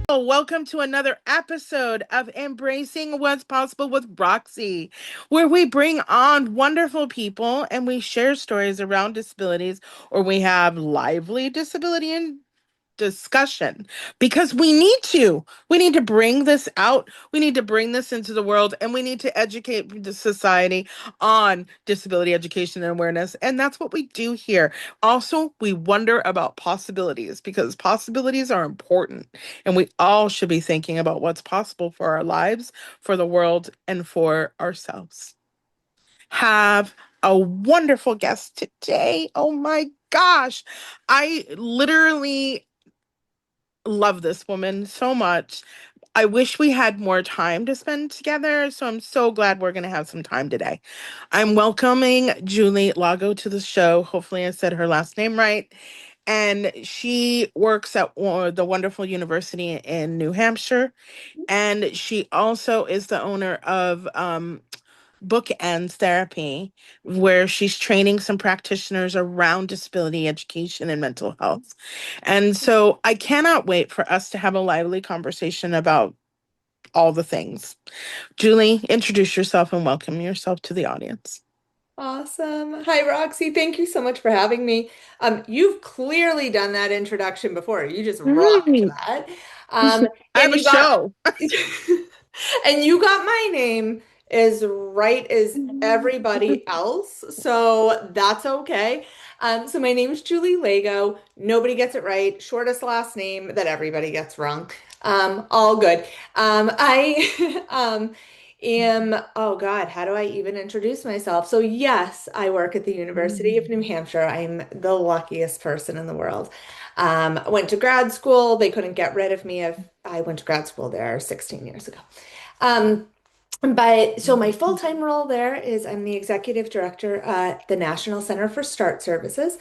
Welcome to another episode of Embracing What's Possible with Roxy, where we bring on wonderful people and we share stories around disabilities, or we have lively disability and discussion because we need to. We need to bring this out. We need to bring this into the world and we need to educate the society on disability education and awareness. And that's what we do here. Also, we wonder about possibilities because possibilities are important and we all should be thinking about what's possible for our lives, for the world, and for ourselves. Have a wonderful guest today. Oh my gosh. I literally love this woman so much. I wish we had more time to spend together, so I'm so glad we're going to have some time today. I'm welcoming Julie Lago to the show. Hopefully, I said her last name right. And she works at the wonderful university in New Hampshire. And she also is the owner of Bookends Therapy, where she's training some practitioners around disability education and mental health. And so I cannot wait for us to have a lively conversation about all the things. Julie, introduce yourself and welcome yourself to the audience. Awesome. Hi, Roxy. Thank you so much for having me. You've clearly done that introduction before. You just rocked Mm, that. Um, I have and a you got show. and you got my name as right as everybody else, so that's okay. So my name is Julie Lago. Nobody gets it right. Shortest last name that everybody gets wrong. All good. I am, oh God, how do I even introduce myself? So yes, I work at the University of New Hampshire. I'm the luckiest person in the world. I went to grad school. They couldn't get rid of me if I went to grad school there 16 years ago. Um, but so my full-time role there is I'm the executive director at the National Center for START Services,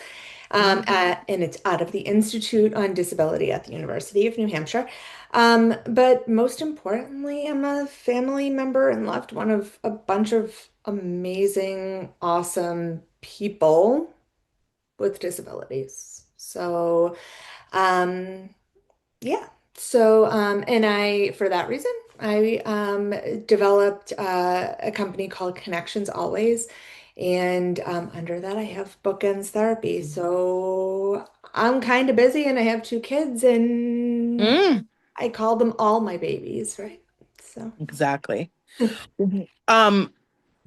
and it's out of the Institute on Disability at the University of New Hampshire. But most importantly, I'm a family member and loved one of a bunch of amazing, awesome people with disabilities. So, um, yeah. And for that reason, I developed a company called Connections Always. And under that, I have Bookends Therapy. So I'm kind of busy and I have two kids and Mm, I call them all my babies, right? So exactly. Mhm.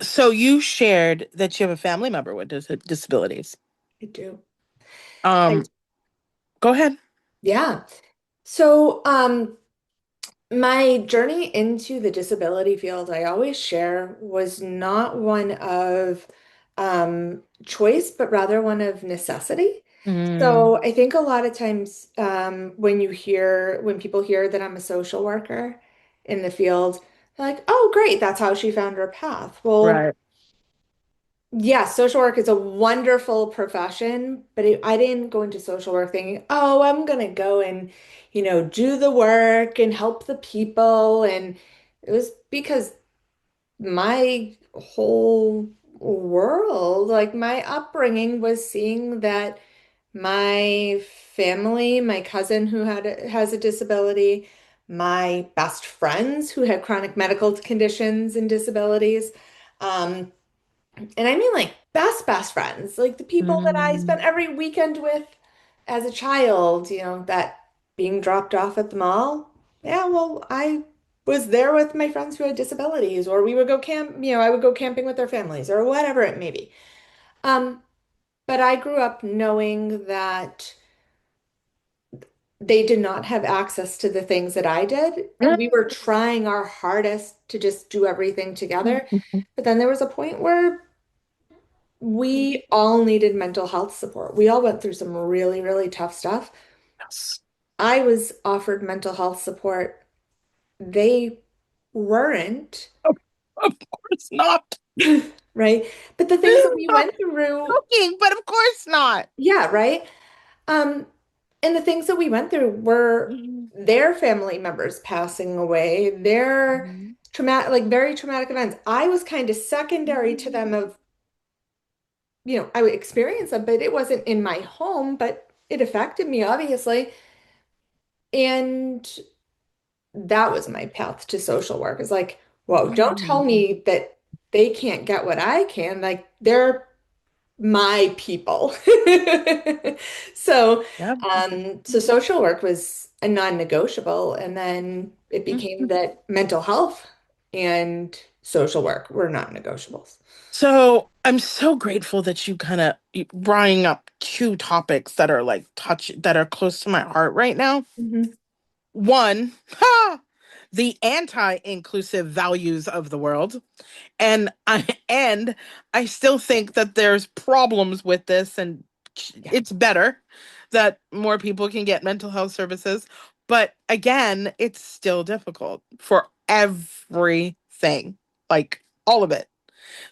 So you shared that you have a family member with disabilities. I do. I, Um, Go ahead. yeah. So, my journey into the disability field, I always share, was not one of choice, but rather one of necessity. Mm, So I think a lot of times when people hear that I'm a social worker in the field, they're like, oh, great, that's how she found her path. Well, right. yes, social work is a wonderful profession, but I didn't go into social work thinking, oh, I'm gonna go and, do the work and help the people. And it was because my whole world, like my upbringing, was seeing that my family, my cousin who has a disability, my best friends who had chronic medical conditions and disabilities. Um, and I mean like best friends, like the people that I Mm, spent every weekend with as a child, that being dropped off at the mall. Yeah, well, I was there with my friends who had disabilities, or we would go I would go camping with their families or whatever it may be. Um, but I grew up knowing that they did not have access to the things that I did, and we were trying our hardest to just do everything together. But then there was a point where we all needed mental health support. We all went through some really, really tough stuff. yes. I was offered mental health support. They weren't, Of course not. right? But the things that we went through, Joking, but of course not. yeah, right? Um, and the things that we went through were Mhm. their family members passing away, their traumatic, like very traumatic events. I was kind of secondary to them of, I would experience them, but it wasn't in my home, but it affected me, obviously. And that was my path to social work. It's like, whoa, don't tell Mhm. me that they can't get what I can. Like they're my people. So, Yep. so social work was a non-negotiable, and then it became Mhm. that mental health and social work were not negotiables. So I'm so grateful that you kind of bringing up two topics that are like that are close to my heart right now. Mhm. One, the anti-inclusive values of the world. And I still think that there's problems with this and Yeah. it's better that more people can get mental health services. But again, it's still difficult for everything, like all of it.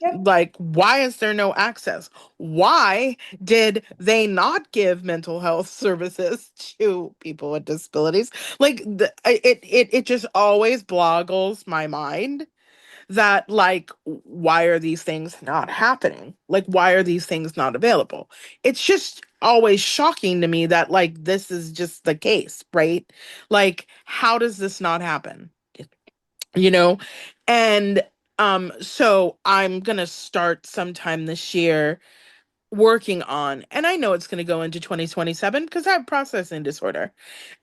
Yep. Like, why is there no access? Why did they not give mental health services to people with disabilities? Like, it just always boggles my mind that, like, why are these things not happening? Like, why are these things not available? It's just always shocking to me that, like, this is just the case, right? Like, how does this not happen? you know and so I'm gonna start sometime this year working on, and I know it's going to go into 2027 because I have processing disorder.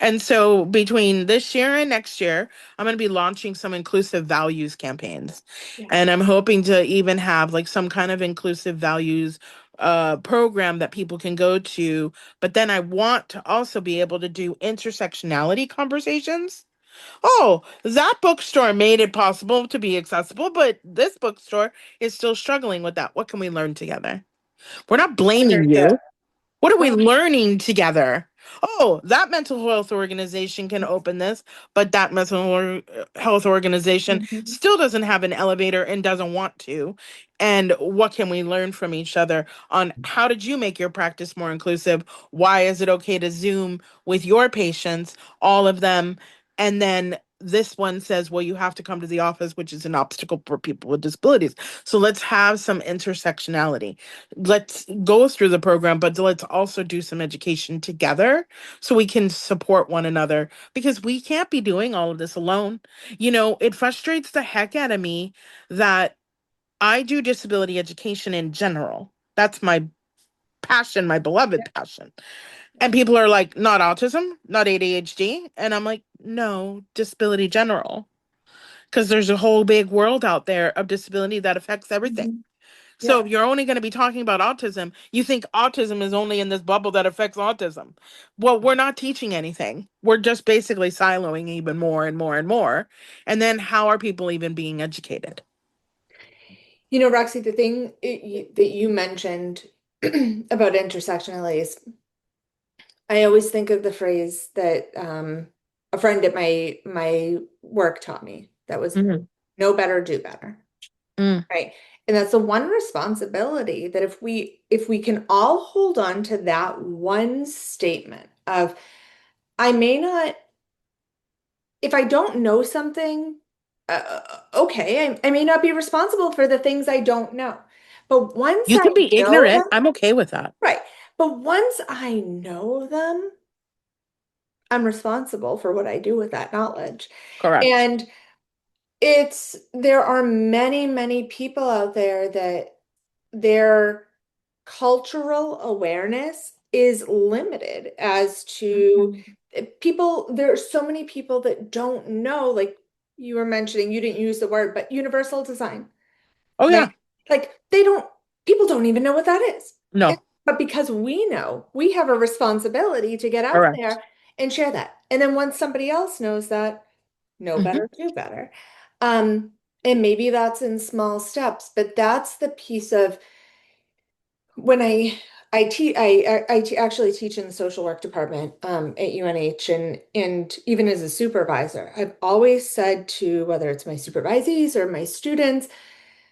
And so between this year and next year, I'm going to be launching some inclusive values campaigns. Yeah. And I'm hoping to even have like some kind of inclusive values program that people can go to. But then I want to also be able to do intersectionality conversations. Oh, that bookstore made it possible to be accessible, but this bookstore is still struggling with that. What can we learn together? We're not blaming Partnership. you. What are we No. learning together? Oh, that mental health organization can open this, but that health organization Mhm. still doesn't have an elevator and doesn't want to. And what can we learn from each other on how did you make your practice more inclusive? Why is it okay to Zoom with your patients, all of them? And then this one says, well, you have to come to the office, which is an obstacle for people with disabilities. So let's have some intersectionality. Let's go through the program, but let's also do some education together so we can support one another because we can't be doing all of this alone. It frustrates the heck out of me that I do disability education in general. That's my passion, my beloved passion. And people are like, not autism, not ADHD. And I'm like, no, disability general. Because there's a whole big world out there of disability that affects everything. Mhm. So Yep. if you're only going to be talking about autism, you think autism is only in this bubble that affects autism. Well, we're not teaching anything. We're just basically siloing even more and more and more. And then how are people even being educated? You know, Roxy, the thing that you mentioned about intersectionality is I always think of the phrase that a friend at my work taught me that was Mhm. know better, do better. Mm. Right. And that's the one responsibility that if we can all hold on to that one statement of I may not if I don't know something, okay, I may not be responsible for the things I don't know. But once You I can be know them, ignorant. I'm okay with that. right. But once I know them, I'm responsible for what I do with that knowledge. Correct. And there are many, many people out there that their cultural awareness is limited as to Mhm. people. There are so many people that don't know, like you were mentioning, you didn't use the word, but universal design, Oh, right? yeah. Like people don't even know what that is. No. But because we know, we have a responsibility to get out Correct. there and share that. And then once somebody else knows that, know Hmm. better, do better. Um, and maybe that's in small steps, but that's the piece of when I actually teach in the social work department at UNH, and even as a supervisor, I've always said to whether it's my supervisees or my students,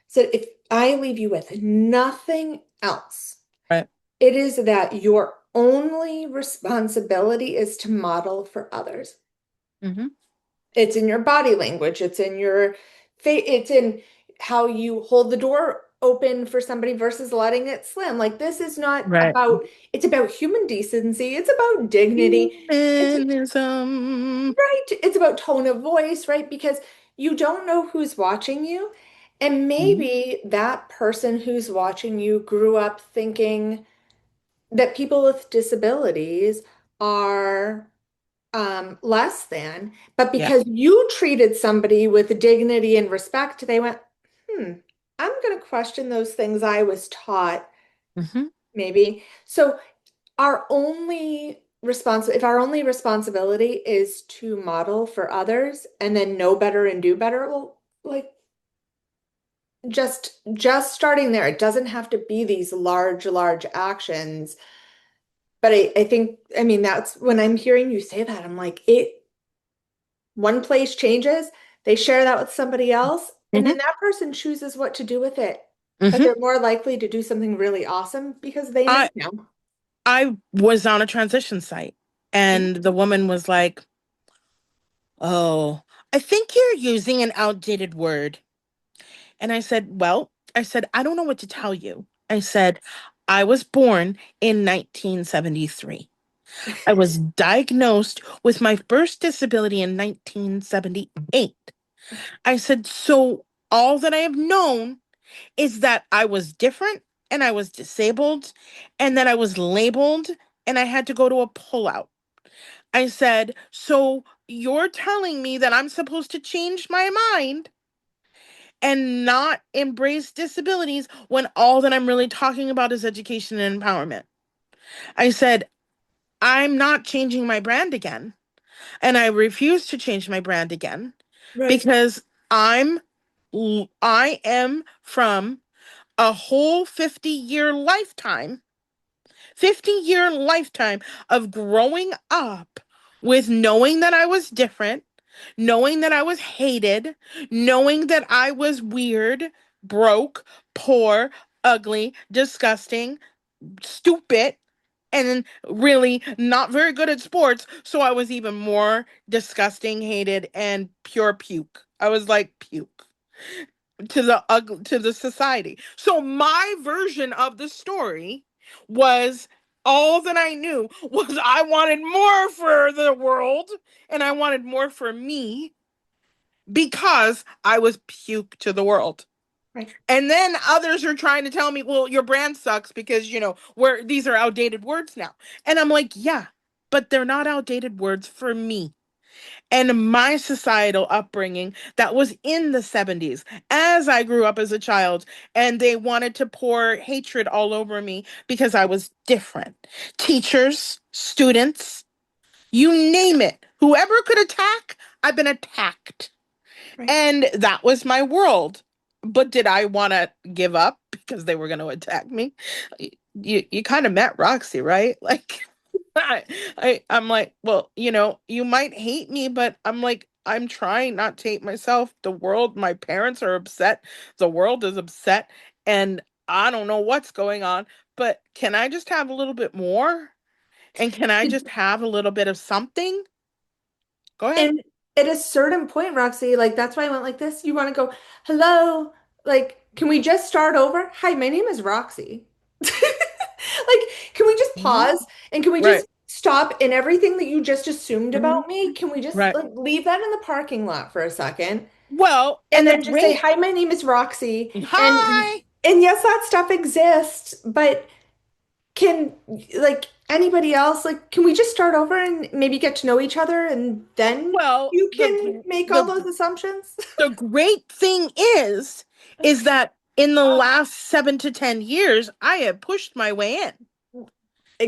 said if I leave you with nothing else, Right. it is that your only responsibility is to model for others. Hmm. It's in your body language, it's in your face, it's in how you hold the door open for somebody versus letting it slam. Like this is not Right. about, it's about human decency. It's about dignity. It's Feminism. right. It's about tone of voice, right? Because you don't know who's watching you. And Mhm. maybe that person who's watching you grew up thinking that people with disabilities are less than, but Yeah. because you treated somebody with dignity and respect, they went, hmm, I'm going to question those things I was taught, Hmm. maybe. So our only if our only responsibility is to model for others and then know better and do better, well, like just starting there, it doesn't have to be these large actions. But I think, I mean, that's when I'm hearing you say that, I'm like, one place changes, they share that with somebody else, and then Hmm. that person chooses what to do with it. But Hmm. they're more likely to do something really awesome because they know I now. I was on a transition site and the woman was like, "Oh, I think you're using an outdated word." And I said, "Well," I said, "I don't know what to tell you." I said, "I was born in 1973. I was diagnosed with my first disability in 1978." I said, "So all that I have known is that I was different and I was disabled and that I was labeled and I had to go to a pullout." I said, "So you're telling me that I'm supposed to change my mind and not embrace disabilities when all that I'm really talking about is education and empowerment?" I said, "I'm not changing my brand again. And I refuse to change my brand again Right. because I'm I am from a whole 50-year lifetime of growing up with knowing that I was different, knowing that I was hated, knowing that I was weird, broke, poor, ugly, disgusting, stupid, and really not very good at sports. So I was even more disgusting, hated, and pure puke. I was like puke to the society. So my version of the story was all that I knew was I wanted more for the world and I wanted more for me because I was puke to the world. Right. And then others are trying to tell me, well, your brand sucks because, where these are outdated words now. And I'm like, yeah, but they're not outdated words for me and my societal upbringing that was in the 70s as I grew up as a child. And they wanted to pour hatred all over me because I was different. Teachers, students, you name it. Whoever could attack, I've been attacked. Right. And that was my world. But did I want to give up because they were going to attack me? You kind of met Roxy, right? Like I'm like, well, you might hate me, but I'm like, I'm trying not to hate myself. The world, my parents are upset. The world is upset, and I don't know what's going on, but can I just have a little bit more? And can I just have a little bit of something? Go ahead. And at a certain point, Roxy, like that's why I went like this. You want to go, hello, like, can we just start over? Hi, my name is Roxy. Like, can we just Mhm. pause and can we Right. just stop in everything that you just assumed Mhm. about me? Can we just Right. like leave that in the parking lot for a second? Well, And and the then just say, great hi, my name is Roxy. hi. And yes, that stuff exists, but can like anybody else, like, can we just start over and maybe get to know each other and then Well, you can make all those assumptions? the great thing is that in the last 7 to 10 years, I have pushed my way in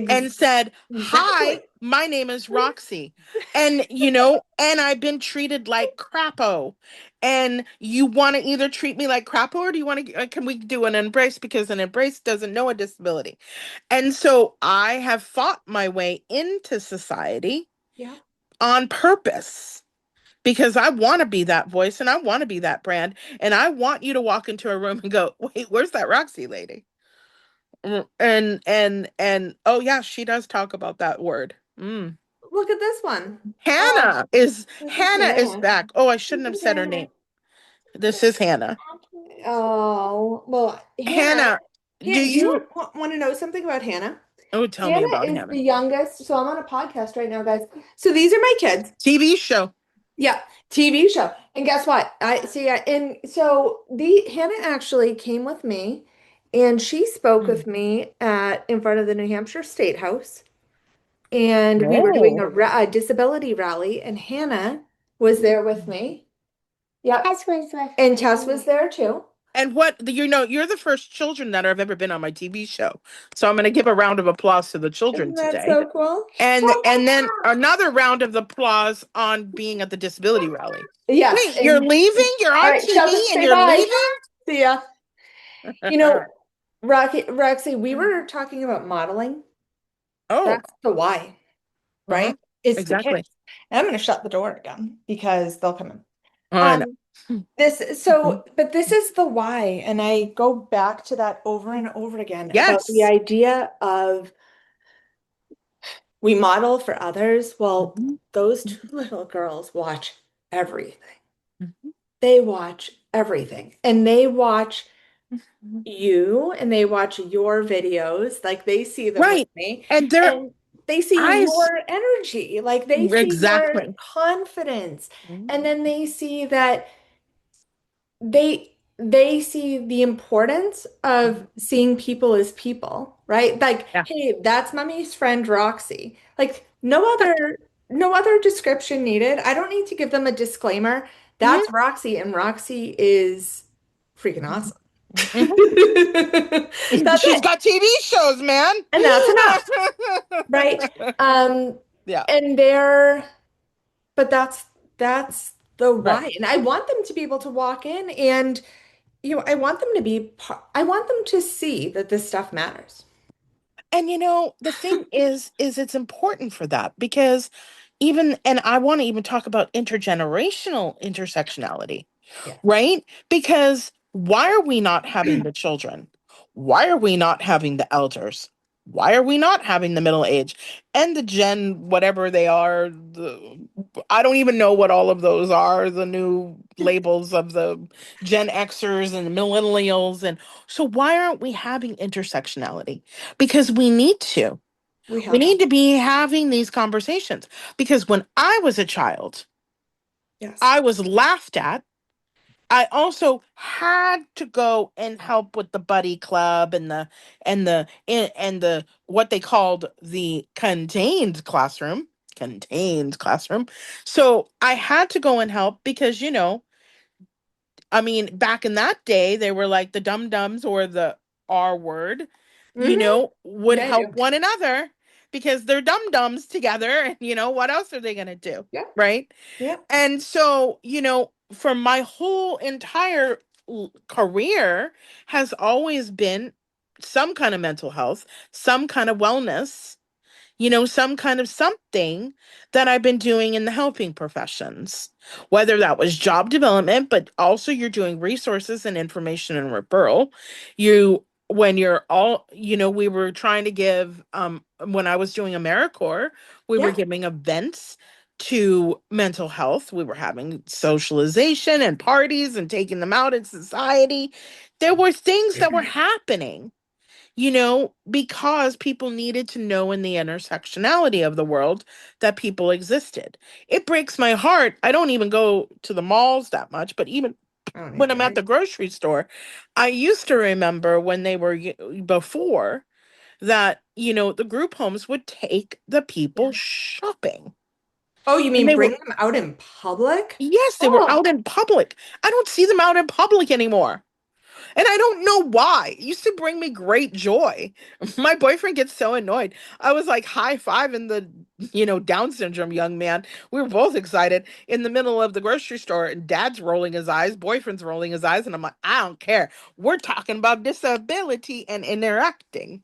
and said, Exactly. "Hi, my name is Roxy." And, and I've been treated like crapo. And you want to either treat me like crapo or do you want to, can we do an embrace? Because an embrace doesn't know a disability. And so I have fought my way into society Yeah. on purpose because I want to be that voice and I want to be that brand. And I want you to walk into a room and go, "Wait, where's that Roxy lady?" And oh yeah, she does talk about that word. Look at this one. Oh, Hannah is this is Hannah is Hannah. back. Oh, I shouldn't This have is said her Hannah. name. This is Hannah. Oh, well, Hannah, do Do you you want to know something about Hannah? oh tell me Hannah about is the Hannah. youngest. So I'm on a podcast right now, guys. So these are my kids. TV show. Yeah, TV show. And guess what? I see. And so the Hannah actually came with me, and she spoke with me at in front of the New Hampshire State House, and we were doing Oh. a disability rally, and Hannah was there with me. Yeah, Tess was with and Tess was there too. And you're the first children that have ever been on my TV show. So I'm going to give a round of applause to the children Isn't that today. so cool? And then another round of applause on being at the disability rally. Yes, Wait, you're and leaving? You're all on right, TV and say you're bye. leaving? See ya. You know, Roxy, we were talking about modeling. Oh, That's the why, uh-huh. right? It's the Exactly. kids. And I'm going to shut the door again because they'll come in. I know. Um, but this is the why, and I go back to that over and over again about the Yes. idea of we model for others. Well, Mhm. those two little girls watch everything. Mhm. They watch everything, and they watch Mhm. you and they watch your videos, like they see them with Right. me, And their and they see eyes. your energy, like they see your Exactly. confidence, and Mhm. then they see that they see the importance of seeing people as people, right? Like, Yeah. hey, that's mommy's friend Roxy. Like no other description needed. I don't need to give them a disclaimer. Mhm. That's Roxy, and Roxy is freaking awesome. Mhm. That's She's it. got TV shows, man. And that's enough, right? Um, Yeah. and they're, but that's the Right. why. And I want them to be able to walk in and, I want them to I want them to see that this stuff matters. And the thing is it's important for that because and I want to even talk about intergenerational intersectionality, Yes. right? Because why are we not having the children? Why are we not having the elders? Why are we not having the middle age and the gen, whatever they are? I don't even know what all of those are, the new labels of the Gen Xers and millennials. And so, why aren't we having intersectionality? Because we need to. We We have to. need to be having these conversations. Because when I was a child, Yes. I was laughed at. I also had to go and help with the buddy club and the what they called the contained classroom. So I had to go and help because I mean back in that day they were like the dum dums or the R word, Hmm. would Yeah, I help do. one another because they're dum dums together and what else are they going to do, Yeah. right? Yeah. And so, for my whole entire career has always been some kind of mental health, some kind of wellness, some kind of something that I've been doing in the helping professions, whether that was job development, but also you're doing resources and information and referral. When you're all, we were trying to give, when I was doing AmeriCorps, we were Yeah. giving events to mental health. We were having socialization and parties and taking them out in society. There were things that were happening because people needed to know in the intersectionality of the world that people existed. It breaks my heart. I don't even go to the malls that much, but even I don't when I'm either. at the grocery store, I used to remember when they were before that, the group homes would take the people shopping. Oh, you And mean they bring were, them out in public? yes, they were Oh, out in public. I don't see them out in public anymore. And I don't know why. It used to bring me great joy. My boyfriend gets so annoyed. I was like high fiving the, Down syndrome young man. We were both excited in the middle of the grocery store, and dad's rolling his eyes, boyfriend's rolling his eyes. And I'm like, I don't care. We're talking about disability and interacting.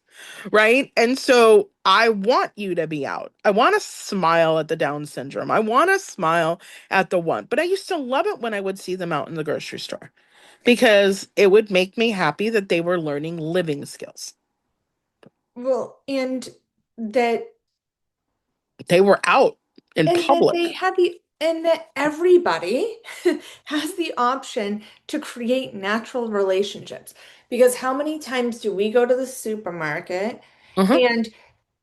Right. And so I want you to be out. I want to smile at the Down syndrome. I want to smile at the one. But I used to love it when I would see them out in the grocery store because it would make me happy that they were learning living skills. well, that They were out in and that they public. had the and that everybody has the option to create natural relationships. Because how many times do we go to the supermarket Hmm. and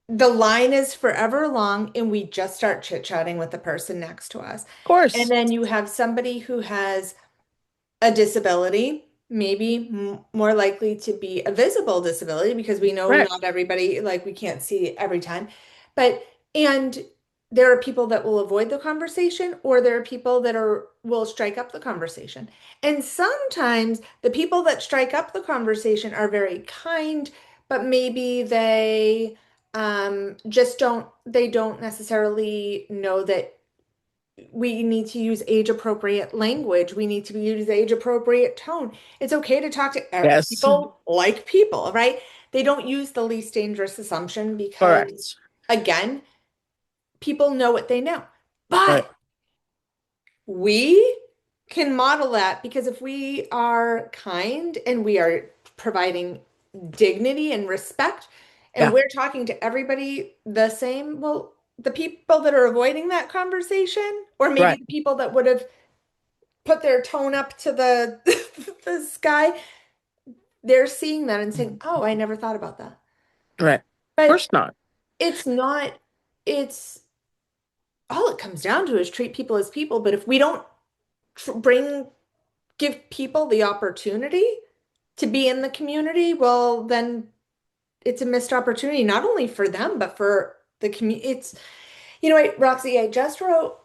the line is forever long and we just start chit-chatting with the person next to us? Of And course. then you have somebody who has a disability, maybe more likely to be a visible disability because we know Right. not everybody, like we can't see every time. But, and there are people that will avoid the conversation, or there are people that will strike up the conversation. And sometimes the people that strike up the conversation are very kind, but maybe they don't necessarily know that we need to use age appropriate language. We need to use age appropriate tone. It's okay to talk to Yes. people like people, right? They don't use the least dangerous assumption because, Correct. again, people know what they know. Right. But we can model that because if we are kind and we are providing dignity and respect and Yeah. we're talking to everybody the same, well, the people that are avoiding that conversation, or maybe Right. the people that would have put their tone up to the the sky, they're seeing that and saying, "Oh, I never thought about that." Right. Of But course not. it's not, it's all it comes down to is treat people as people. But if we don't give people the opportunity to be in the community, well, then it's a missed opportunity, not only for them, but for the community. Roxy, I just wrote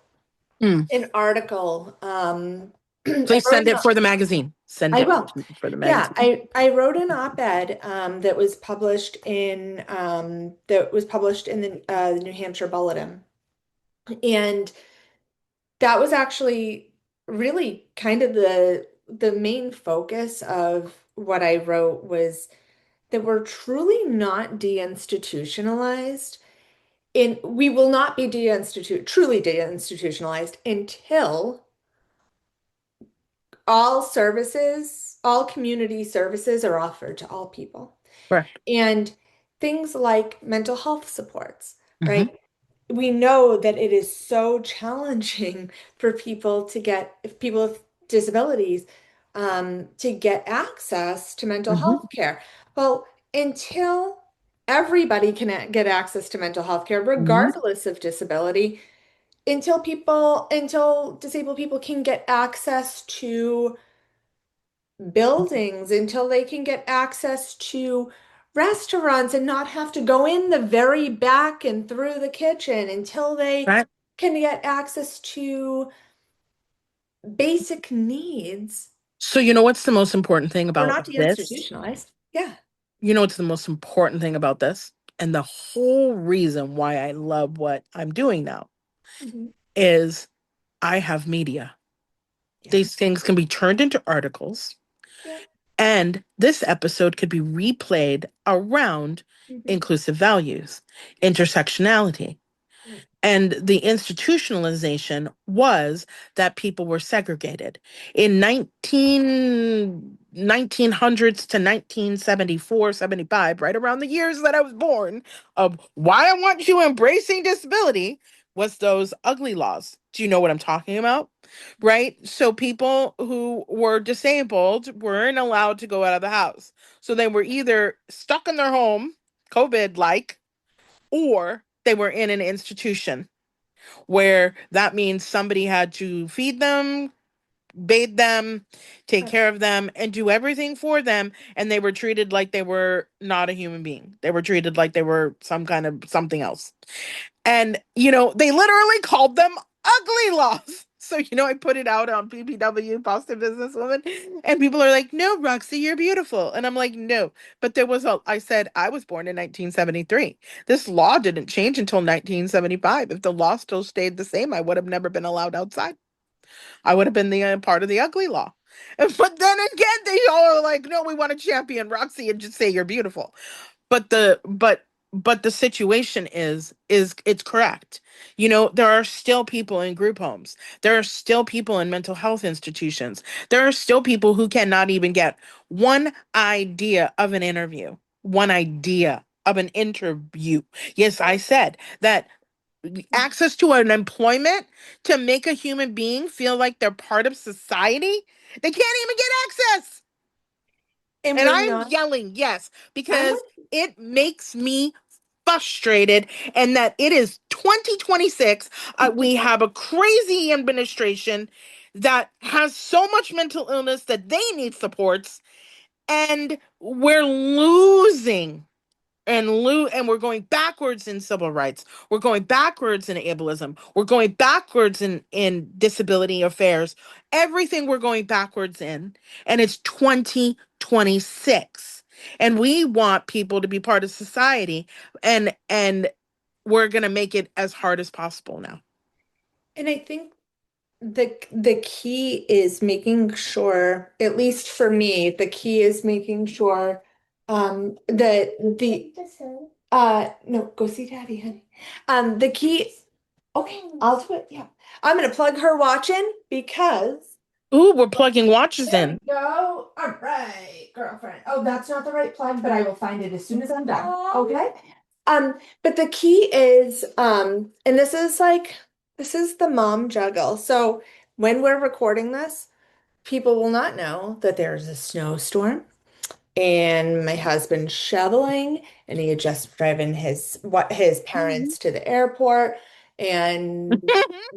Mm. an article. I Please wrote send an it for the magazine. Send I it will. for the Yeah, magazine. I wrote an op-ed that was published in the New Hampshire Bulletin, and that was actually really kind of the main focus of what I wrote was that we're truly not deinstitutionalized. We will not be truly deinstitutionalized until all community services are offered to all people. Correct. And things like mental health supports, Hmm. right? We know that it is so challenging for if people with disabilities, to get access to mental Hmm. health care. Well, until everybody can get access to mental health care, Hmm. regardless of disability, until disabled people can get access to buildings, until they can get access to restaurants and not have to go in the very back and through the kitchen, until they Right. can get access to basic needs. So you know what's the most important thing We're about not this? deinstitutionalized. Yeah. You know what's the most important thing about this? And the whole reason why I love what I'm doing now Mhm. is I have media. Yeah. These things can be turned into articles, Yeah. and this episode could be replayed around Mhm. inclusive values, intersectionality. Right. And the institutionalization was that people were segregated. In 1900s to 1974, 75, right around the years that I was born, of why I want you embracing disability was those ugly laws. Do you know what I'm talking about? Right? So people who were disabled weren't allowed to go out of the house. So they were either stuck in their home, COVID like, or they were in an institution where that means somebody had to feed them, bathe them, take Right. care of them, and do everything for them. And they were treated like they were not a human being. They were treated like they were some kind of something else. And, they literally called them ugly laws. So, I put it out on PPW, Positive Businesswoman, and people are like, no, Roxy, you're beautiful. And I'm like, no. But I said, I was born in 1973. This law didn't change until 1975. If the law still stayed the same, I would have never been allowed outside. I would have been the part of the ugly law. But then again, they all are like, no, we want to champion Roxy and just say you're beautiful. But the situation is it's correct. There are still people in group homes. There are still people in mental health institutions. There are still people who cannot even get one idea of an interview. One idea of an interview. Yes, I said that access to an employment to make a human being feel like they're part of society, they can't even get access. And And we're I'm not, yelling, yes, I'm because with, it makes me frustrated, and that it is 2026. We have a crazy administration that has so much mental illness that they need supports, and we're losing and we're going backwards in civil rights. We're going backwards in ableism. We're going backwards in disability affairs. Everything we're going backwards in, and it's 2026. And we want people to be part of society, and we're going to make it as hard as possible now. and I think the key is making sure, at least for me, the key is making sure that the no, go see Daddy, honey. The key, okay, I'll do it. Yeah. I'm gonna plug her watch in because Ooh, we're plugging watches there we in. go. All right, girlfriend. Oh, that's not the right plug, but I will find it as soon as I'm done. Okay. But the key is, and this is the mom juggle. So when we're recording this, people will not know that there's a snowstorm and my husband's shoveling and he had just driven his parents to the airport and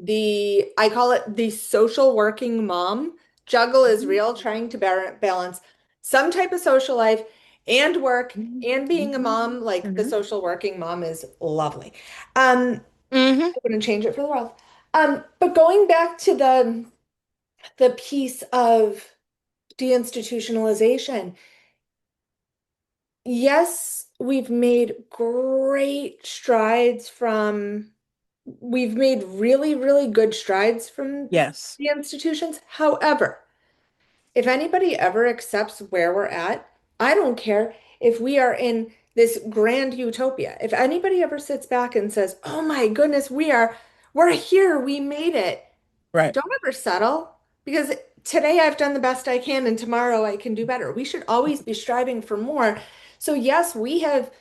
the I call it the social working mom juggle is real, trying to balance some type of social life and work and being a mom. Like the social working mom is lovely. Hmm. I wouldn't change it for the world. But going back to the piece of deinstitutionalization, yes, we've made really, really good strides from Yes. the institutions. However, if anybody ever accepts where we're at, I don't care if we are in this grand utopia. If anybody ever sits back and says, "Oh my goodness, we're here, we made it." Right. Don't ever settle because today I've done the best I can and tomorrow I can do better. We should always be striving for more. So yes, we have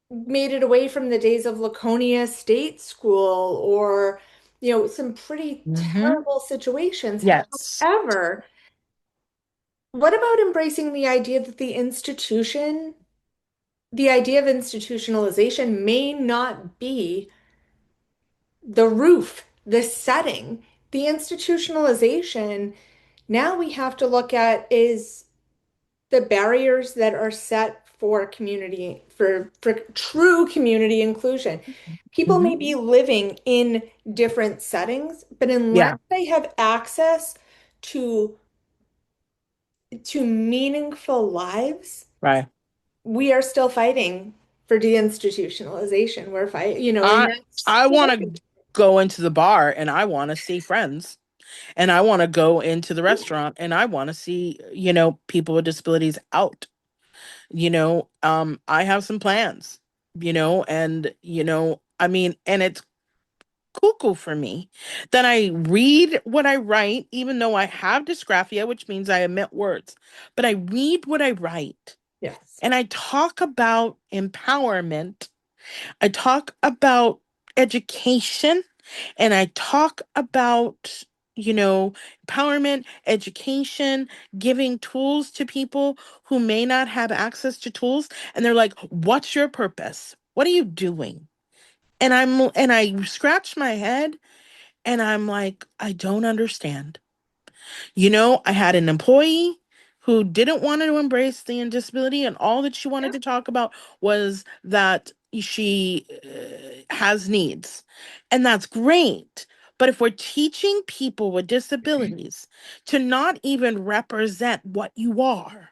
made it away from the days of Laconia State School or, some pretty Hmm. terrible situations. Yes. However, what about embracing the idea of institutionalization may not be the roof, the setting, the institutionalization. Now we have to look at is the barriers that are set for for true community inclusion. People may Hmm. be living in different settings, but unless Yeah. they have access to meaningful lives, Right. we are still fighting for deinstitutionalization. We're fighting, and I that's I the want work. to go into the bar and I want to see friends, and I want to go into the restaurant and I want to see, people with disabilities out. I have some plans, and I mean, and it's cuckoo for me that I read what I write, even though I have dysgraphia, which means I omit words, but I read what I write Yes. and I talk about empowerment. I talk about education, and I talk about, you know, empowerment, education, giving tools to people who may not have access to tools. And they're like, what's your purpose? What are you doing? And I scratch my head and I'm like, I don't understand. I had an employee who didn't want to embrace the disability, and all that she wanted Yeah. to talk about was that she has needs. And that's great. But if we're teaching people with disabilities to not even represent what you are,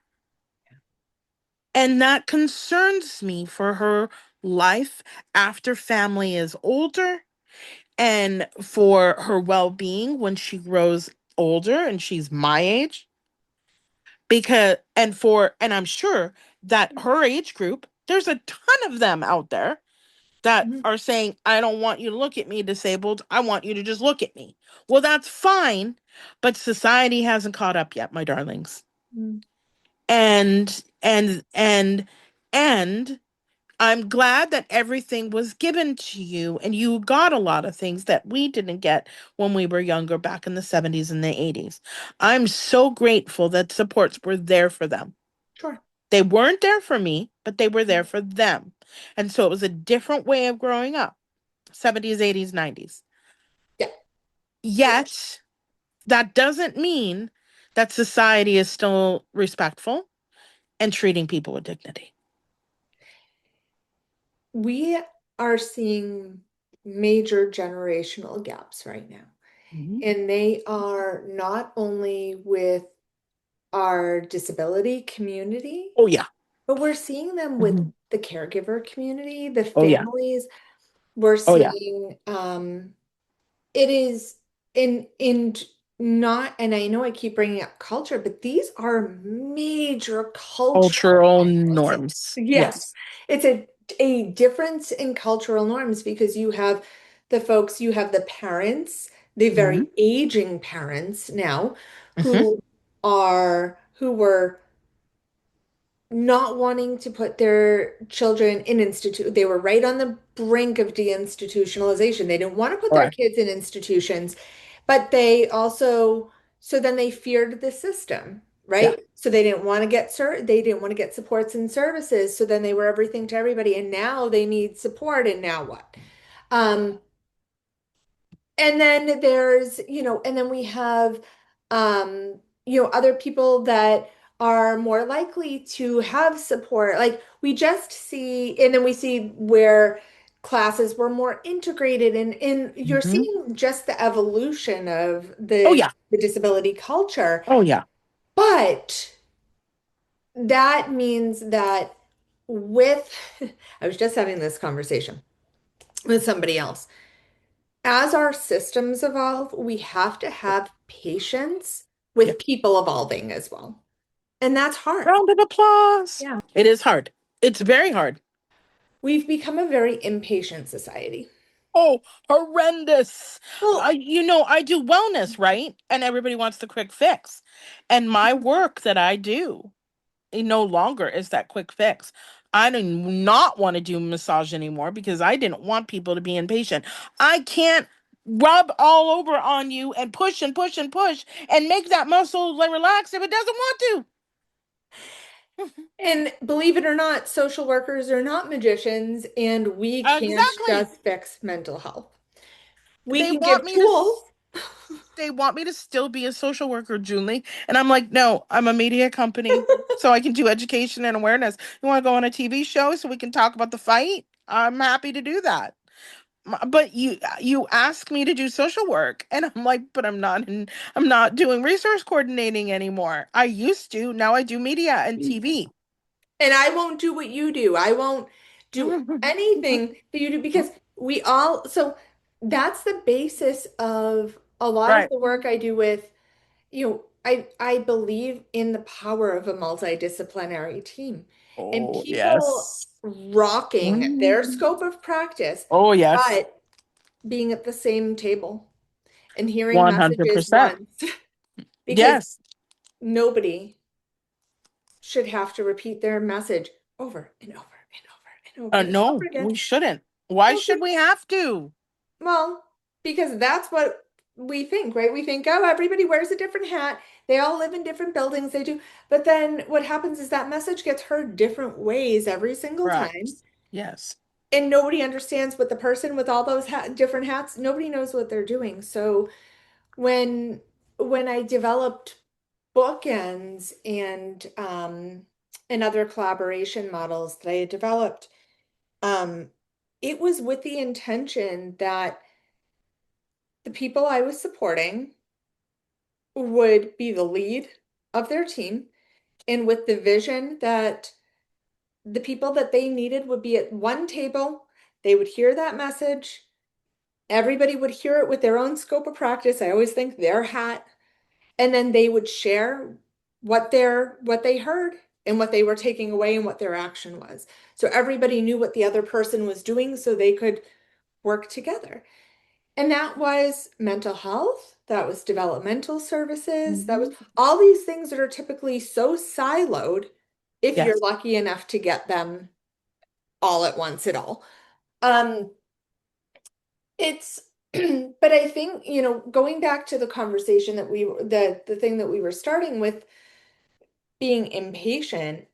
and that concerns me for her life after family is older and for her well being when she grows older and she's my age, and I'm sure that her age group, there's a ton of them out there that Mhm. are saying, I don't want you to look at me disabled, I want you to just look at me. Well, that's fine, but society hasn't caught up yet, my darlings. Mhm. And and I'm glad that everything was given to you and you got a lot of things that we didn't get when we were younger back in the 70s and the 80s. I'm so grateful that supports were there for them. Sure. They weren't there for me, but they were there for them. And so it was a different way of growing up, 70s, 80s, 90s. Yeah. Yet, that doesn't mean that society is still respectful and treating people with dignity. We are seeing major generational gaps right now. Mhm. And they are not only with our disability community, Oh, yeah. but we're seeing them with Mhm. the caregiver community, the Oh, yeah. families. We're Oh, yeah. seeing it is in not, and I know I keep bringing up culture, but these are major cultural Cultural shifts. norms. Yeah, Yes. it's a difference in cultural norms because you have the folks, you have the parents, the Hmm. very aging parents now Hmm. who were not wanting to put their children in institute. They were right on the brink of deinstitutionalization. They didn't want to put their Correct. kids in institutions, but they also, so then they feared the system, Yeah. right? So they didn't want to they didn't want to get supports and services. So then they were everything to everybody. And now they need support. And now what? Um, and then there's, and then we have, other people that are more likely to have support. Like we just see, and then we see where classes were more integrated and you're Hmm. seeing just the evolution of Oh, the yeah. disability culture. Oh, yeah. But that means that with, I was just having this conversation with somebody else. As our systems evolve, we have to have patience Yeah. with people evolving as well. And that's hard. Round of applause. Yeah. It is hard. It's very hard. We've become a very impatient society. Oh, horrendous. Well, I do wellness, right? And everybody wants the quick fix. And my work that I do, it no longer is that quick fix. I do not want to do massage anymore because I didn't want people to be impatient. I can't rub all over on you and push and push and push and make that muscle relax if it doesn't want to. and believe it or not, social workers are not magicians, and we can't Exactly. just fix mental health. We They can want give me to tools. they want me to still be a social worker, Julie. And I'm like, no, I'm a media company. So I can do education and awareness. You want to go on a TV show so we can talk about the fight? I'm happy to do that. But you ask me to do social work and I'm like, but I'm not doing resource coordinating anymore. I used to, now I do media and TV. And I won't do what you do. I won't do anything that you do because so that's the basis of a lot of Right. the work I do with, I believe in the power of a multidisciplinary team and Oh, people yes. rocking their scope of practice, Oh, yes. but being at the same table and hearing messages 100%. once because Yes. nobody should have to repeat their message over and over and over and over and over No, again. we shouldn't. Why Well, should we have to? well, because that's what we think, right? We think, oh, everybody wears a different hat. They all live in different buildings. They do. But then what happens is that message gets heard different ways every single Right. time. Yes. And nobody understands what the person with all those different hats, nobody knows what they're doing. So when when I developed bookends and other collaboration models that I had developed, um, it was with the intention that the people I was supporting would be the lead of their team, and with the vision that the people that they needed would be at one table, they would hear that message. Everybody would hear it with their own scope of practice. I always think their hat, and then they would share what they heard and what they were taking away and what their action was. So everybody knew what the other person was doing so they could work together. And that was mental health, that was developmental services, that was Mhm. all these things that are typically so siloed if you're Yes. lucky enough to get them all at once at all. Um, it's but I think, going back to the conversation that the thing that we were starting with being impatient,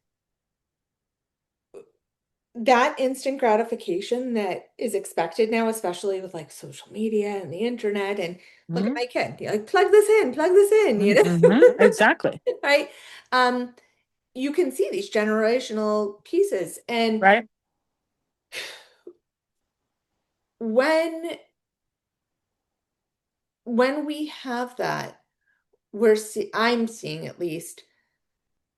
that instant gratification that is expected now, especially with like social media and the internet, and look at Hmm. my kid, like plug this in, Hmm. Exactly. right? Um, you can see these generational pieces, and Right. when we have that, I'm seeing at least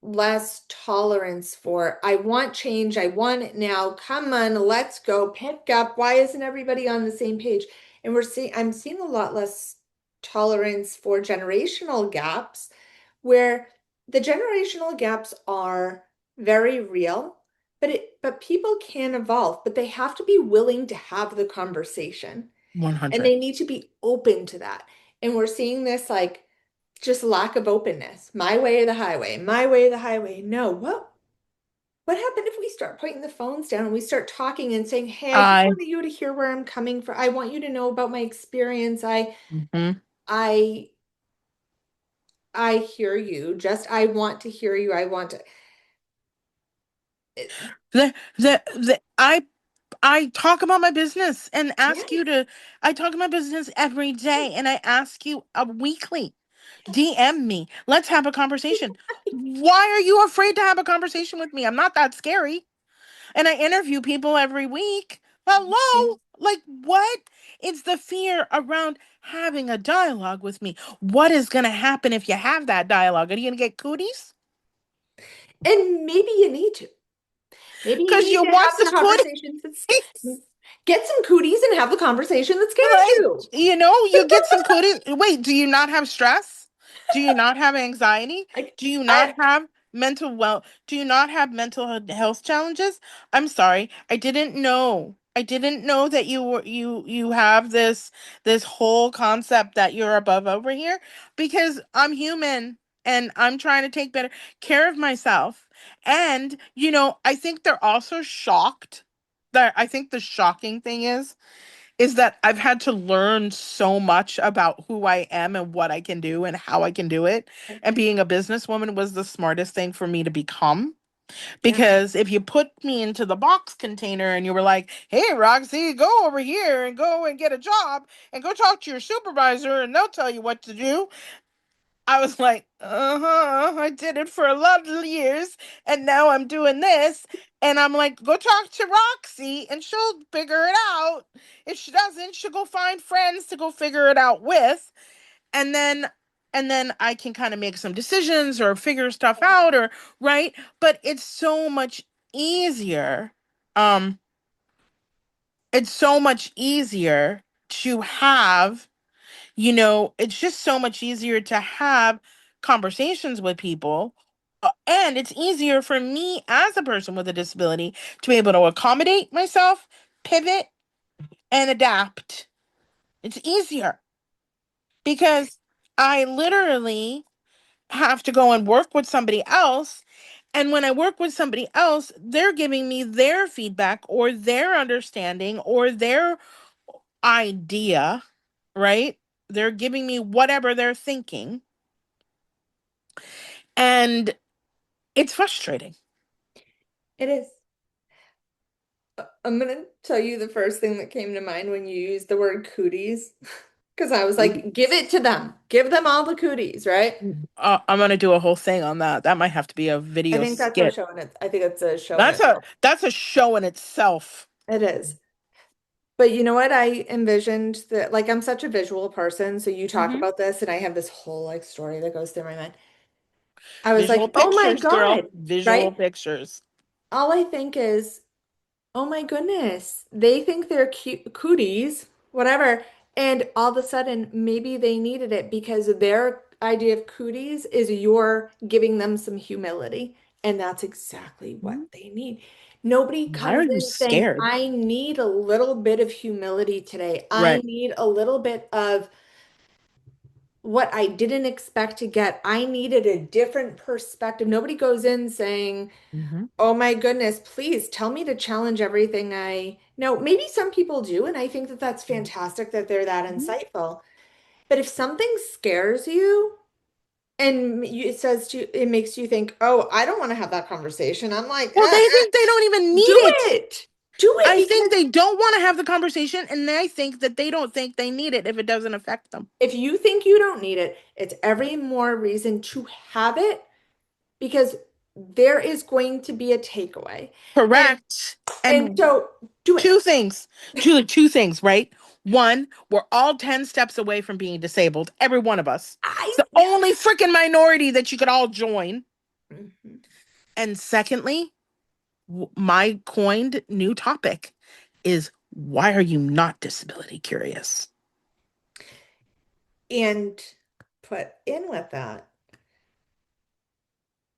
less tolerance for, I want change, I want it now. Come on, let's go pick up. Why isn't everybody on the same page? And I'm seeing a lot less tolerance for generational gaps, where the generational gaps are very real, but people can evolve, but they have to be willing to have the conversation, and 100. they need to be open to that. And we're seeing this like just lack of openness. My way or the highway, my way or the highway. No, what happened if we start putting the phones down and we start talking and saying, "Hey, I just I want you to hear where I'm coming from. I want you to know about my experience. Mhm. I I hear you. Just I want to hear you. I want to." I talk about my business and ask you Yes. to, I talk about business every day and I ask you weekly. DM me. Let's have a conversation. Why are you afraid to have a conversation with me? I'm not that scary. And I interview people every week. Yeah. Hello? Like, what? It's the fear around having a dialogue with me. What is going to happen if you have that dialogue? Are you going to get cooties? And maybe you need to. Maybe you Because need you to have want the the conversations get some cooties and have the conversation that scares Right? you. You get some cooties. Wait, do you not have stress? Do you not have anxiety? Like Do you I not have do you not have mental health challenges? I'm sorry. I didn't know. I didn't know that you have this whole concept that you're above over here, because I'm human and I'm trying to take better care of myself. And I think they're also shocked. That I think the shocking thing is that I've had to learn so much about who I am and what I can do and how I can do it. And being a businesswoman was the smartest thing for me to become. yeah. Because if you put me into the box container and you were like, hey, Roxy, go over here and go and get a job and go talk to your supervisor and they'll tell you what to do, I was like, I did it for a lot of years, and now I'm doing this. And I'm like, go talk to Roxy, and she'll figure it out. If she doesn't, she'll go find friends to go figure it out with, and then I can kind of make some decisions or figure stuff out, or right. But easier. Um, it's so much easier to have it's just so much easier to have conversations with people. And it's easier for me as a person with a disability to be able to accommodate myself, pivot, and adapt. It's easier because I literally have to go and work with somebody else. And when I work with somebody else, they're giving me their feedback or their understanding or their idea, right? They're giving me whatever they're thinking. And it's frustrating. It is. I'm gonna tell you the first thing that came to mind when you used the word cooties. Because I was like, give it to them. Give them all the cooties, right? I'm gonna do a whole thing on that. That might have to be a I video think that's a skit. show in it. I think it's a show in itself. That's a show in itself. It is. But you know what? I envisioned that, like, I'm such a visual person. So you talk Hmm. about this, and I have this whole like story that goes through my mind. I was Visual like, oh my pictures, girl. God, Visual right? pictures. All I think is, oh my goodness, they think they're cute cooties, whatever. And all of a sudden, maybe they needed it because their idea of cooties is you're giving them some humility. And that's exactly what Mhm. they need. Nobody Why are comes you in saying, scared? I need a little bit of humility today. I Right. need a little bit of what I didn't expect to get. I needed a different perspective. Nobody goes in saying, Hmm. "Oh my goodness, please tell me to challenge everything I know." Maybe some people do, and I think that that's fantastic that they're that insightful. But if something scares you and it says to it makes you think, "Oh, I don't want to have that conversation." I'm like, Well, they think they don't even need do it. it. Do it I think because they don't want to have the conversation, and I think that they don't think they need it if it doesn't affect them. if you think you don't need it, it's every more reason to have it because there is going to be a takeaway. And Correct. and And so do it. two things, Julie, two things, right? One, we're all 10 steps away from being disabled, every one of us. It's the Yeah. only freaking minority that you could all join. Mhm. And secondly, my coined new topic is why are you not disability curious? And put in with that,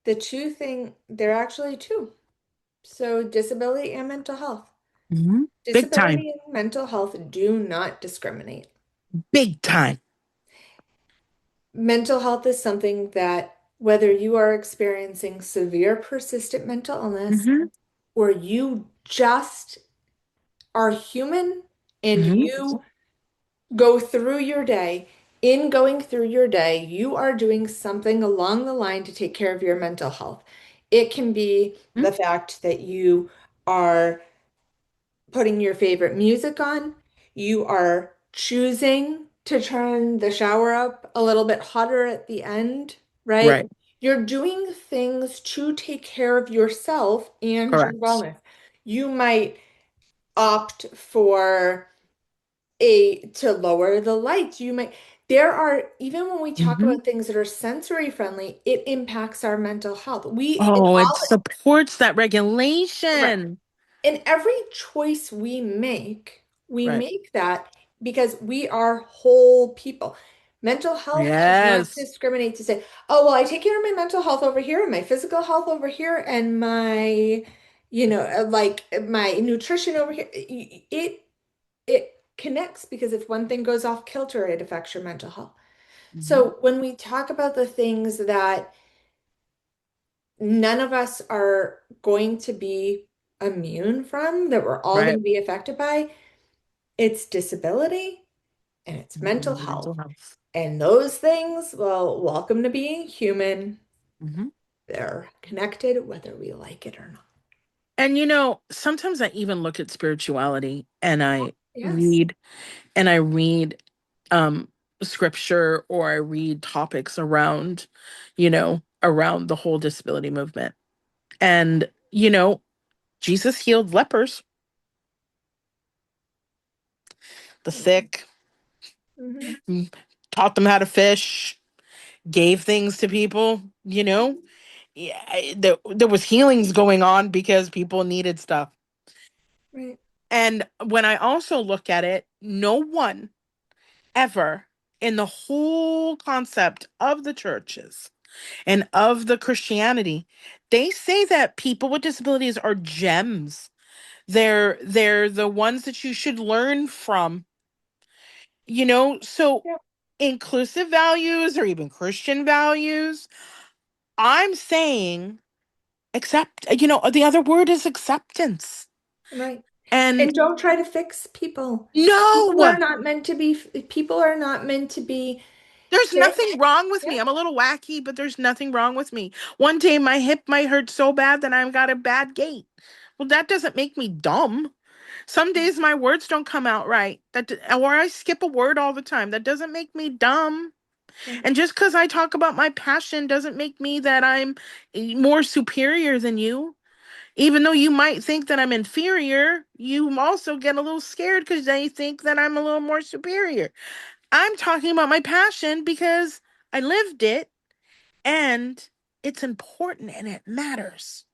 the two thing, they're actually two. So disability and mental health. Mhm. Big time. Disability and mental health do not discriminate. Big time. Mental health is something that whether you are experiencing severe persistent mental illness Hmm. or you just are human and Hmm. you go through your day, in going through your day, you are doing something along the line to take care of your mental health. It can be the fact that you are putting your favorite music on, you are choosing to turn the shower up a little bit hotter at the end, right? Right. You're doing things to take care of yourself and your Correct. wellness. You might opt for a to lower the lights. You might there are even when we talk Hmm. about things that are sensory friendly, it impacts our mental health. We in Oh, it all supports that right. regulation. In every choice we Right. make that because we are whole people. Mental health does not Yes. discriminate to say, oh, well, I take care of my mental health over here and my physical health over here and my, like my nutrition over here. It connects because if one thing goes off kilter, it affects your mental health. Hmm. So when we talk about the things that none of us are going to be immune from, that we're all going Right. to be affected by, it's disability and it's mental Mental health. health. And those things, well, welcome to being human. Hmm. They're connected whether we like it or not. And sometimes I even look at spirituality and Yes. read I read um scripture, or I read topics around the whole disability movement. And Jesus healed lepers, the sick, Hmm. mm, taught them how to fish, gave things to people, Yeah, there was healings going on because people needed stuff. Right. And when I also look at it, no one ever in the whole concept of the churches and of the Christianity, they say that people with disabilities are gems. They're the ones that you should learn from. So Yeah. inclusive values or even Christian values, I'm saying accept, the other word is acceptance. Right. And And don't try to fix people. People are no, not meant to be, people are not meant to be there's fixed. nothing wrong with Yeah. me. I'm a little wacky, but there's nothing wrong with me. One day my hip might hurt so bad that I've got a bad gait. Well, that doesn't make me dumb. Some days my words don't come out right. Or I skip a word all the time. That doesn't make me dumb. Right. And just because I talk about my passion doesn't make me that I'm more superior than you. Even though you might think that I'm inferior, you also get a little scared because they think that I'm a little more superior. I'm talking about my passion because I lived it, and it's important and it matters.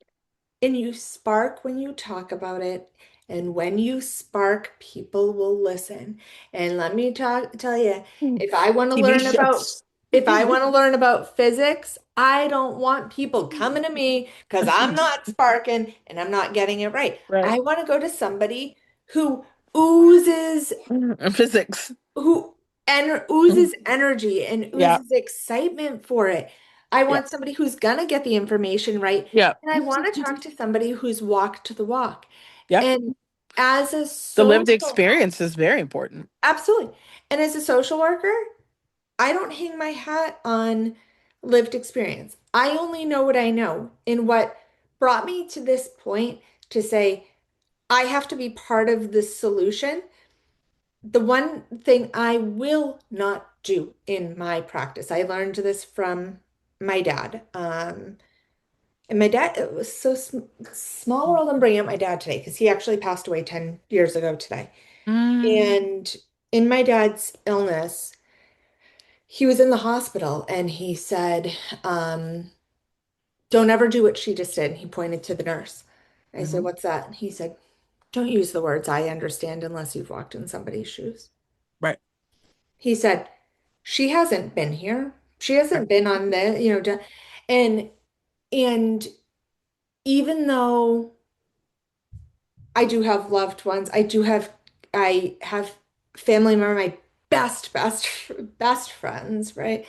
And you spark when you talk about it. And when you spark, people will listen. And let me tell you, if I want to TV learn about shows. if I want to learn about physics, I don't want people coming to me because I'm not sparking and I'm not getting it right. Right. I want to go to somebody who oozes Physics. who and Mhm. oozes energy and Yeah. oozes excitement for it. I Yeah. want somebody who's gonna get the information right, Yeah. and I want to talk to somebody who's walked the walk. Yeah. And as a The lived social, experience is very important. absolutely. And as a social worker, I don't hang my hat on lived experience. I only know what I know. And what brought me to this point to say I have to be part of the solution. The one thing I will not do in my practice, I learned this from my dad. And my dad, it was so small world. I'm bringing up my dad today because he actually passed away 10 years ago today. Mm, And in my dad's illness, he was in the hospital and he said, don't ever do what she just did. And he pointed to the nurse. I said, mhm. what's that? And he said, don't use the words I understand unless you've walked in somebody's shoes. Right. He said, she hasn't been here. She Right. hasn't been on the, and and even though I do have loved ones, I have family member, my best friends, right?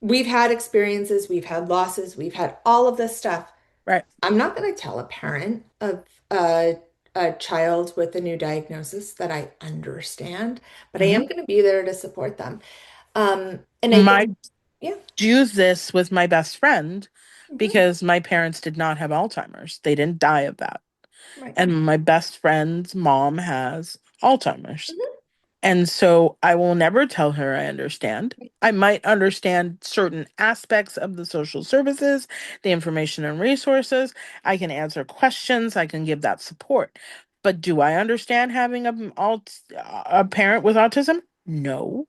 We've had experiences, we've had losses, we've had all of this stuff. Right. I'm not going to tell a parent of a child with a new diagnosis that I understand, but I am Mhm. going to be there to support them. And I think, My yeah. use this with my best friend Mhm. because my parents did not have Alzheimer's. They didn't die of that. Right. And my best friend's mom has Alzheimer's. Mhm. And so I will never tell her I understand. I might understand certain aspects of the social services, the information and resources. I can answer questions. I can give that support. But do I understand having a parent with autism? No.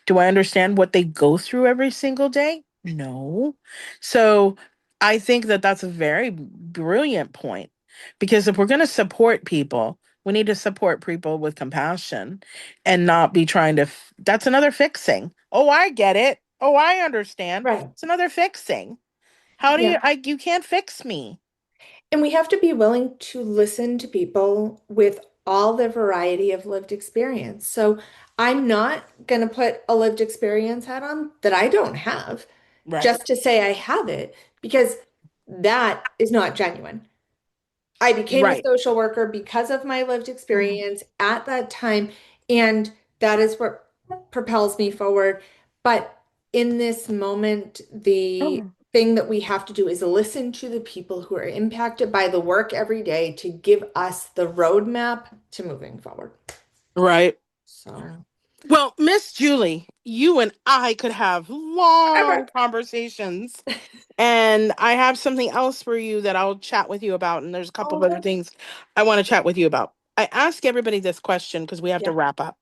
Do I understand what they go through every single day? No. So I think that that's a very brilliant point because if we're going to support people, we need to support people with compassion and not be trying to that's another fixing. Oh, I get it. Oh, I understand. Right. It's another fixing. How do Yeah. you can't fix me. And we have to be willing to listen to people with all the variety of lived experience. So I'm not going to put a lived experience hat on that I don't have Right. just to say I have it because that is not genuine. I became a Right. social worker because of my lived experience at that time, and that is what propels me forward. But in this moment, the thing that we have to do is listen to the people who are impacted by the work every day to give us the roadmap to moving forward. Right. So, Well, Miss Julie, you and I could have long forever. conversations. And I have something else for you that I'll chat with you about. And there's a couple of other Okay. things I want to chat with you about. I ask everybody this question because we have to Yeah, wrap up.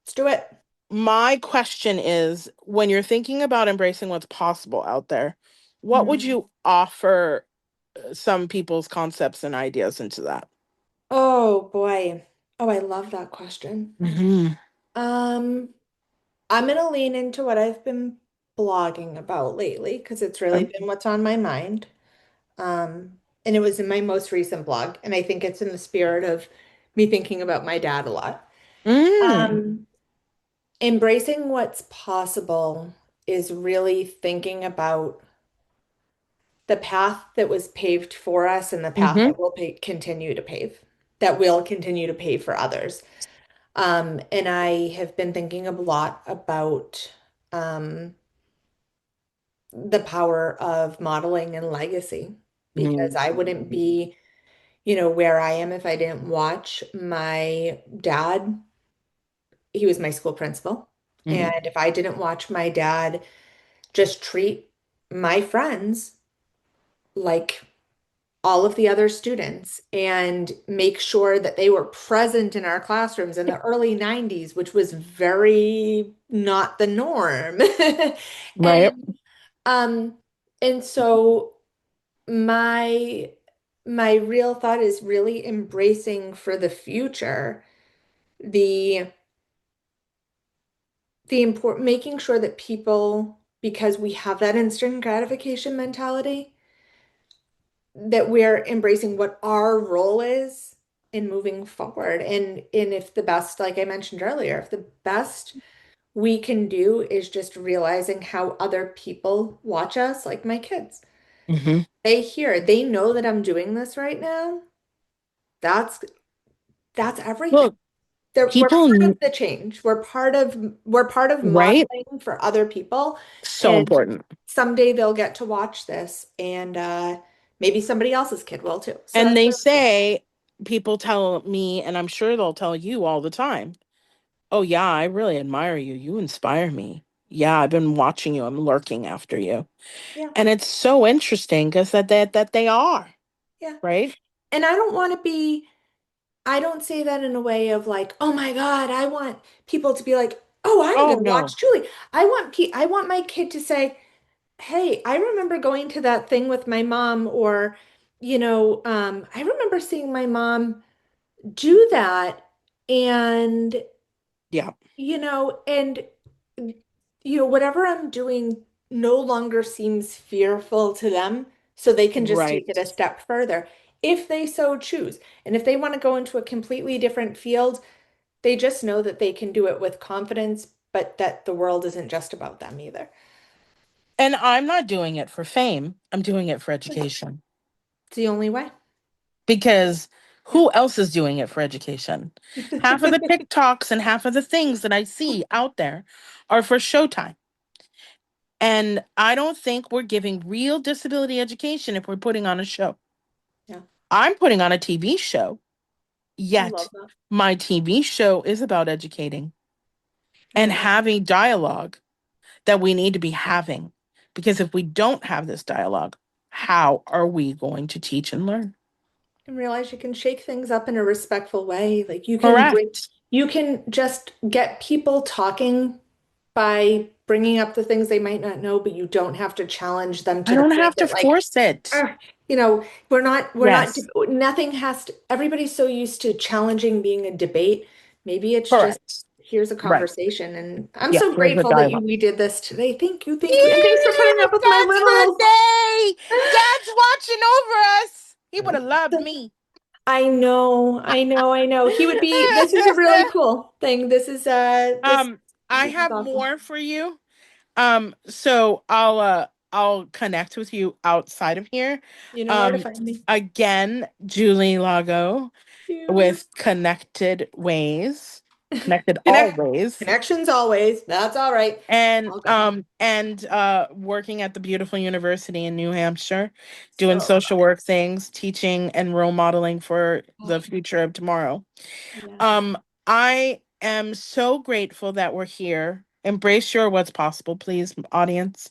let's do it. My question is when you're thinking about embracing what's possible out there, what would Hmm. you offer some people's concepts and ideas into that? Oh boy. Oh, I love that question. Hmm. Um, I'm gonna lean into what I've been blogging about lately because it's really been what's on my mind. And it was in my most recent blog, and I think it's in the spirit of me thinking about my dad a lot. Mm. Um, Embracing what's possible is really thinking about the path that was paved for us and the path Hmm. that we'll continue to pave, that will continue to pave for others. And I have been thinking a lot about the power of modeling and legacy because I wouldn't be, where I am if I didn't watch my dad. He was my school principal. Hmm. And if I didn't watch my dad just treat my friends like all of the other students and make sure that they were present in our classrooms in the early 90s, which was very not the norm. Right. And um and so my my real thought is really embracing for the future the important making sure that people, because we have that instant gratification mentality, that we're embracing what our role is in moving forward. And if the best, like I mentioned earlier, if the best we can do is just realizing how other people watch us, like my kids. Hmm. They know that I'm doing this right now. That's that's everything. Look, We're people, part of the change. We're part of right? modeling for other people, So and important. someday they'll get to watch this, and maybe somebody else's kid will too. So And that's they really cool. say, people tell me, and I'm sure they'll tell you all the time, oh, yeah, I really admire you. You inspire me. Yeah, I've been watching you. I'm lurking after you. Yeah, And it's so interesting because that they are, yeah. right? And I don't say that in a way of like, oh my God, I want people to be like, oh, I'm Oh, gonna no. watch Julie. I want my kid to say, hey, I remember going to that thing with my mom, or, I remember seeing my mom do that. And, Yeah, and, whatever I'm doing no longer seems fearful to them. So they can just take right. it a step further if they so choose. And if they want to go into a completely different field, they just know that they can do it with confidence, but that the world isn't just about them either. And I'm not doing it for fame. I'm doing it for education It's the only way. because Yeah. who else is doing it for education? Half of the TikToks and half of the things that I see out there are for showtime. And I don't think we're giving real disability education if we're putting on a show. Yeah. I'm putting on a TV show, I love yet that. my TV show is about educating and Yeah. having dialogue that we need to be having. Because if we don't have this dialogue, how are we going to teach and learn? And realize you can shake things up in a respectful way. Like Correct. you can just get people talking by bringing up the things they might not know, but you don't have to challenge them I to the don't point have to that like, force it. "Ugh," we're not, Yes, nothing has to, everybody's so used to challenging being a debate. Maybe it's just, correct. here's a Right. conversation. And I'm Yeah, so here's the grateful that dialogue. we did this today. Thank you. Thank you. And thanks for putting Yeah, up with my that's the little. day. Dad's watching over us. He would have loved me. I know, I know, I know. This is a really cool thing. um, I This is have awesome. more for you. So I'll connect with you outside of here. You know where to Um, find me. again, Julie Lago You. with Connected Ways, Connected Connect Always, connections always. That's all right. and All good. working at the beautiful university in New Hampshire, doing So social work things, teaching and role modeling for fun. the future of tomorrow. Yes. Um, I am so grateful that we're here. Embrace your what's possible, please, audience,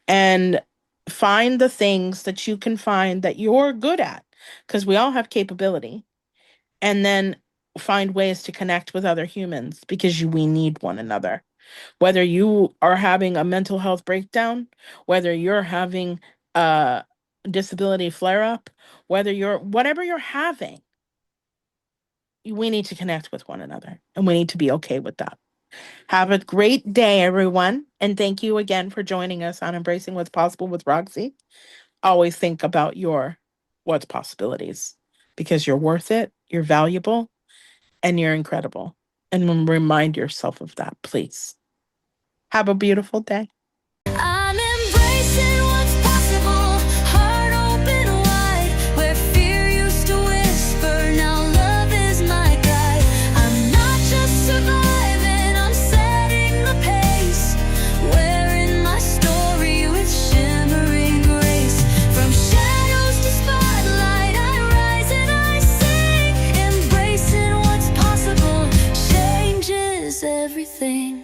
and find the things that you can find that you're good at, because we all have capability, and then find ways to connect with other humans because we need one another. Whether you are having a mental health breakdown, whether you're having a disability flare up, whether you're whatever you're having, we need to connect with one another and we need to be okay with that. Have a great day, everyone. And thank you again for joining us on Embracing What's Possible with Roxy. Always think about your what's possibilities because you're worth it, you're valuable, and you're incredible. And remind yourself of that, please. Have a beautiful day. I'm embracing what's possible, heart open wide, where fear used to whisper, now love is my guide. I'm not just surviving, I'm setting the pace, wearing my story with shimmering grace. From shadows to spotlight, I rise and I sing, embracing what's possible, changes everything.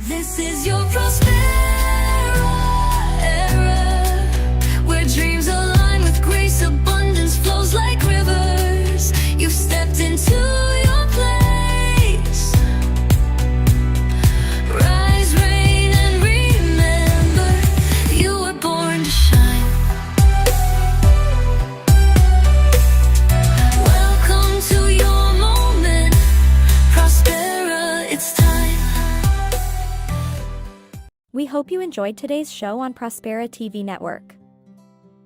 This is your Prospera era, where dreams align with grace, abundance flows like rivers. You've stepped into your place. Rise, reign, and remember, you were born to shine. Welcome to your moment, Prospera, it's time. We hope you enjoyed today's show on Prospera TV Network.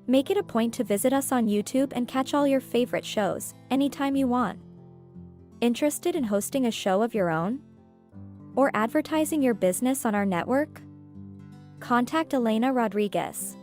Make it a point to visit us on YouTube and catch all your favorite shows anytime you want. Interested in hosting a show of your own? Or advertising your business on our network? Contact Elena Rodriguez.